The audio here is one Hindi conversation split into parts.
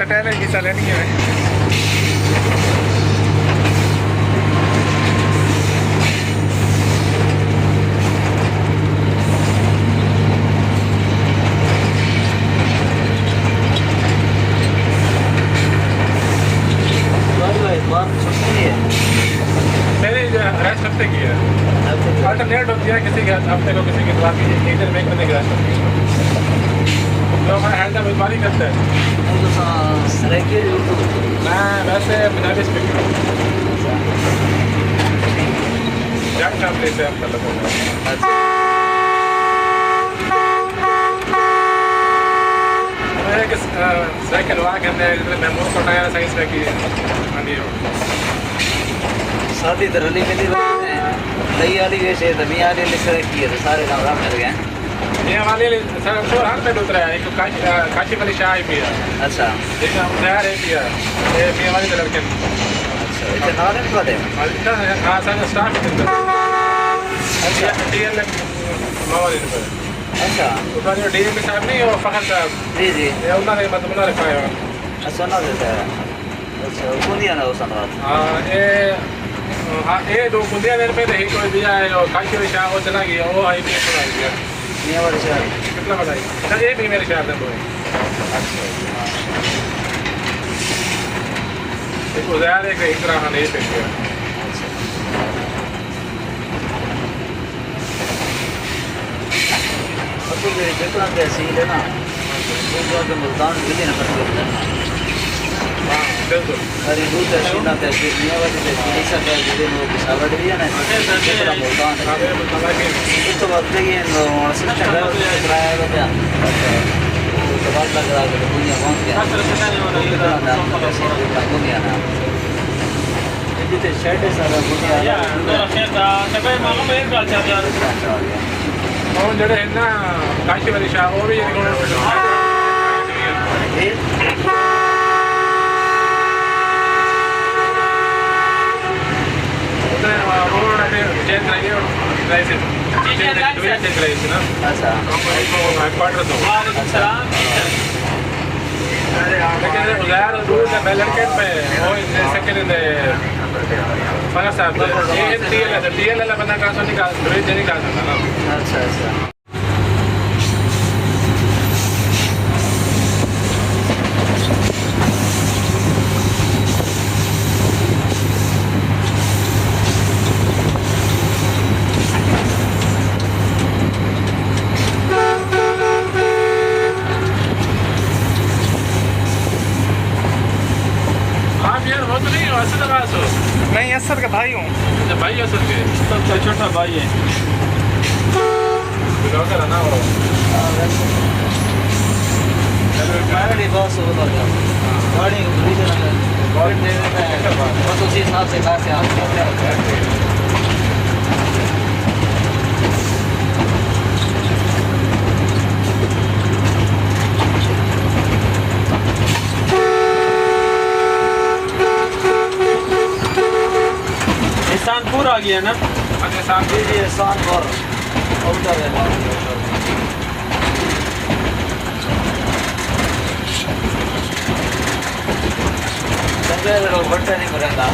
टायर की हिस्सा लेनी है रेस्ट हफ्ते की है अल्टरनेट होती है किसी के हफ्ते को किसी के बाकी एक दिन में एक बंदे की रेस्ट होती है जो हमारा हैंडल बीमारी करता है मैं वैसे पंजाबी स्पीकर हूँ जट फैमिली से आपका लगा साइकिल वहाँ के अंदर मैं मुँह पटाया साइंस में की शादी तो रली मिली दही वाली वैसे दमी वाली लिख रखी है तो सारे काम मिल गए ये वाले शोर हाल में उतरा है एक काशी वाली शाह भी है अच्छा एक तैयार है भी है ये मियाँ वाली तो लड़के अच्छा इतने नाले में पड़े हाँ सर स्टाफ के अंदर अच्छा DL मावाली पर अच्छा उसका जो DL साहब नहीं वो फखर साहब जी जी ये उन्होंने मतलब उन्होंने पाया अच्छा ना देता है अच्छा कौन दिया ना उस बात हाँ ये दो कुंदिया देर पे नहीं कोई दिया है और काशी वाली शाह वो चला गया वो आई भी सुना गया मियाँ वाली शहर कितना बताइए सर ये भी मेरे शहर में बोले अच्छा एक उज़ैर एक इकरा हाँ नहीं पेश किया अब तो जितना तहसील है ना तो मुल्तान भी देना पड़ता है हाँ बिल्कुल अरे दूध तहसील तहसील मियाँ वाली तहसील ऐसा क्या जिले में वो पिशावर डिवीजन है जितना मुल्तान है तो वक्त ये किराया का क्या तो बात लग रहा है दुनिया पहुँच गया दुनिया ना जितने शर्ट है सारा दुनिया और जड़े है ना काशी वाली शाह वो भी चेंज कराइए चेंज कराइए ना अच्छा क्वार्टर दो लेकिन उज़ैर दूर से लड़के पे वो सेकंड फखर साहब ये TL वाला बंदा कहाँ से निकाल सकता ना अच्छा अच्छा नहीं असद का भाई हूँ भाई असद के सबसे छोटा भाई है ना वो गाड़ी बस होता है गाड़ी बस उसी हिसाब से पैसे आते शानपुर आ गया ना अच्छा शानपुर जी शानपुर उधर है संजय लोग बट्टे नहीं करेंगे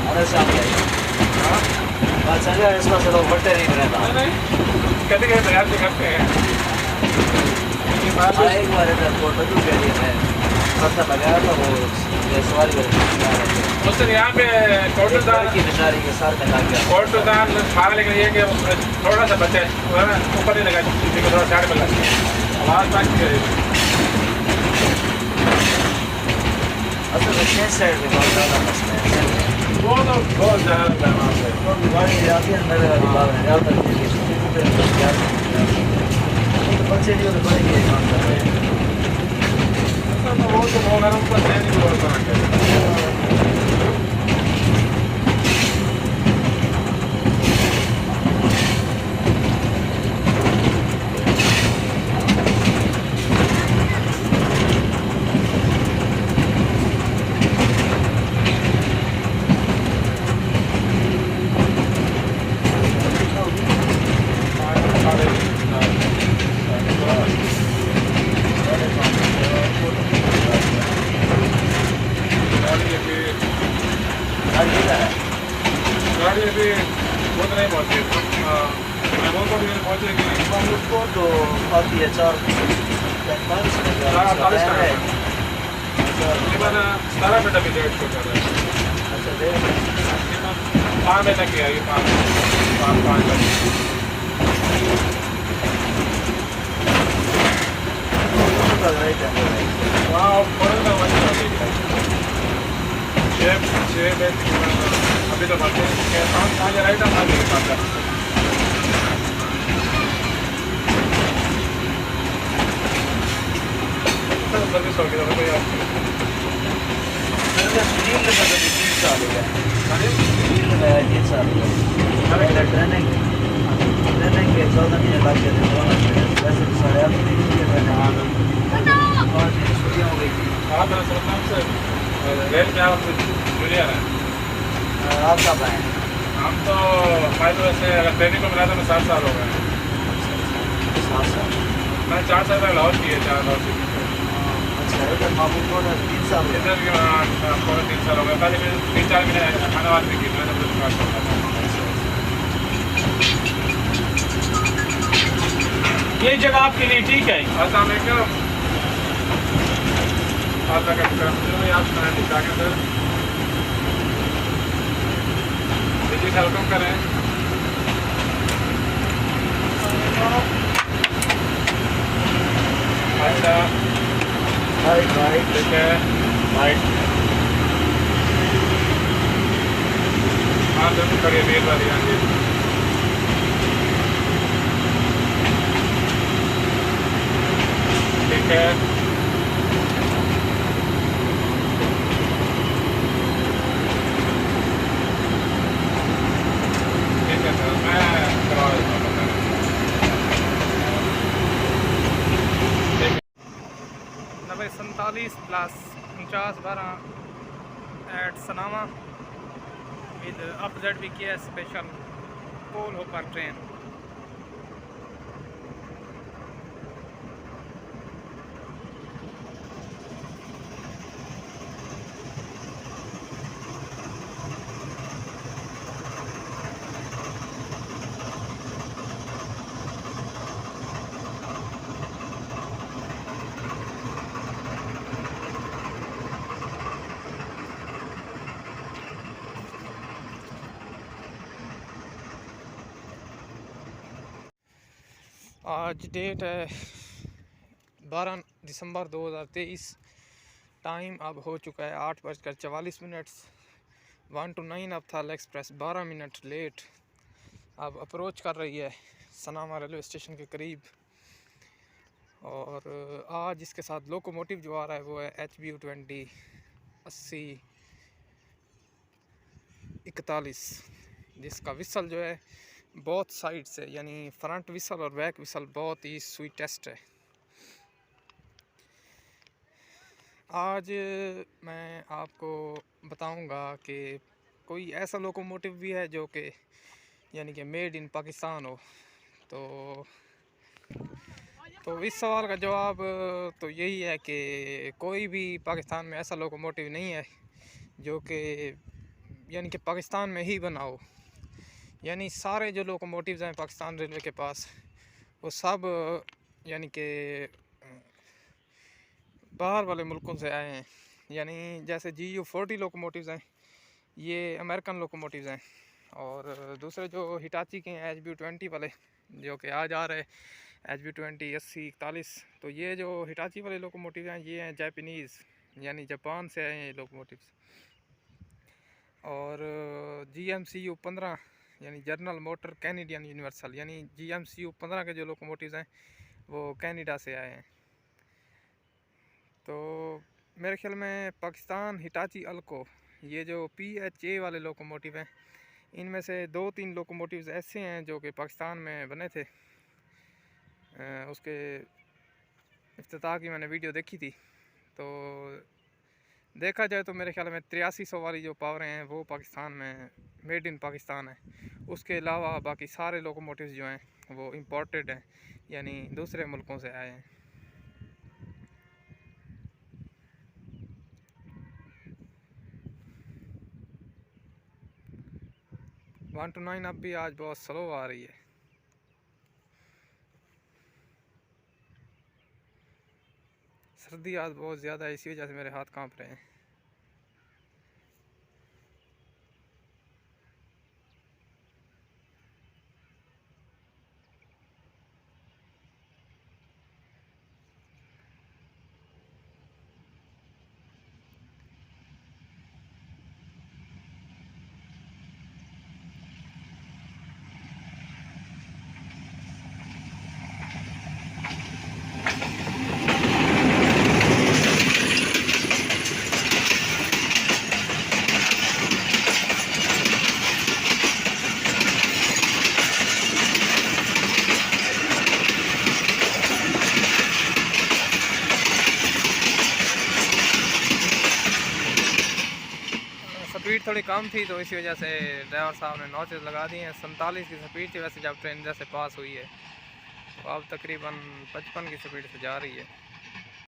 अरे सामने हाँ संजय इसका से लोग बट्टे नहीं करेंगे कहते कहते याद करते हैं एक बार इधर फोटो भी कह दिया मैं पता लगाया था वो सवाल उससे यहाँ पे कोटदान की बेचारी के साथ में लग गया कोटदान मारा लेकिन ये कि थोड़ा सा बचे ऊपर नहीं लगा क्योंकि थोड़ा साइड में लग गया आवाज़ बाकी करेगी असल में 6 साइड में बहुत ज़्यादा मसला है वो तो बहुत ज़्यादा वहाँ पे गाड़ी जाती है अंदर वाली बात है ज़्यादा बच्चे जो तो बड़े ये काम कर रहे हैं वो तो बहुत गरम पर नहीं बोलता है गाड़ी किधर है? गाड़ी अभी बहुत नहीं पहुँची महमूदपुर भी पहुँचेगी। महमूदपुर तो काफ़ी है, 4:45 में हाँ, 48 है। टाइम है। तकरीबन 17 मिनट अभी लेट हो कर रहा है। अच्छा देर तकरीबन 5 बजे तक ही आएगी, 5 बजे। हाँ, फौरन का वही हो गई। 6 बजे अभी तो बात है 5 राइट हम आगे बात है। सर्विस हो गया कोई आपकी? स्टील लगा तो 3 साल हो गया। हाँ जी? स्टील लगाया 3 साल हो गया। ट्रेनिंग के 14 महीने लग गए थे। वैसे तो 8.5 महीने की मैंने 5 दिन छुट्टियाँ हो गई थी। आप नाम से रेल में आप जूनियर हैं? आप कब आए? हम तो फाइल वैसे अगर ट्रेनिंग को मिला तो मैं 7 साल हो गए। 7 साल। मैं 4 साल तक लाहौर किए, 4 लाहौर से। अच्छा इधर महमूदपुर 3 साल हो गए। इधर भी पूरे 3 साल हो गए। पहले फिर 3-4 महीने खानाबाद में की, मैंने अपने पास होता था। ये जगह आपके लिए ठीक है। अस्सलाम वालेकुम। आप सुनाएं ठीक ठाक है सर? जी वेलकम करें। अच्छा राइट ठीक है। राइट। हाँ जरूर करिए मेल वाली। हाँ जी ठीक है। ठीक है सर, मैं करवा देता हूँ। 90 47 49 12 एट सनामा with up ZBK special coal hopper train. आज डेट है 12 दिसंबर 2023। टाइम अब हो चुका है 8:44। 1 to 9 अब था एक्सप्रेस 12 मिनट लेट। अब अप्रोच कर रही है सनामा रेलवे स्टेशन के करीब। और आज इसके साथ लोकोमोटिव जो आ रहा है वो है HBU 20 80 41, जिसका विसल जो है बहुत साइड से, यानी फ्रंट विसल और बैक विसल बहुत ही स्वीटेस्ट है। आज मैं आपको बताऊंगा कि कोई ऐसा लोकोमोटिव भी है जो कि यानी कि मेड इन पाकिस्तान हो। तो इस सवाल का जवाब तो यही है कि कोई भी पाकिस्तान में ऐसा लोकोमोटिव नहीं है जो कि यानी कि पाकिस्तान में ही बना हो। यानी सारे जो लोकोमोटिव्स हैं पाकिस्तान रेलवे के पास वो सब यानी कि बाहर वाले मुल्कों से आए हैं। यानी जैसे GU 40 लोकोमोटिव्स हैं, ये अमेरिकन लोकोमोटिव्स हैं। और दूसरे जो हिटाची के हैं HBU 20 वाले जो कि आज आ रहे HBU 20 80 41, तो ये जो हिटाची वाले लोकोमोटिव हैं ये हैं जापानीज़, यानी जापान से आए हैं ये लोकोमोटिव्स। और GMCU 15 यानी जनरल मोटर कैनेडियन यूनिवर्सल, यानी GMCU 15 के जो लोकोमोटिव्स हैं वो कनाडा से आए हैं। तो मेरे ख्याल में पाकिस्तान हिटाची अल्को ये जो PHA वाले लोकोमोटिव हैं, इनमें से 2-3 लोकोमोटिव्स ऐसे हैं जो कि पाकिस्तान में बने थे। उसके इफ्तिताह की मैंने वीडियो देखी थी, तो देखा जाए तो मेरे ख्याल में 8300 वाली जो पावरें हैं वो पाकिस्तान में मेड इन पाकिस्तान है। उसके अलावा बाकी सारे लोकोमोटिव्स जो हैं वो इम्पोर्टेड हैं, यानी दूसरे मुल्कों से आए हैं। 1 to 9 अब भी आज बहुत स्लो आ रही है। सर्दी आज बहुत ज़्यादा है, इसी वजह से मेरे हाथ कांप रहे हैं। स्पीड थोड़ी कम थी तो इसी वजह से ड्राइवर साहब ने नॉचेस लगा दिए हैं। 47 की स्पीड थी वैसे जब ट्रेन जैसे पास हुई है, तो अब तकरीबन 55 की स्पीड से जा रही है।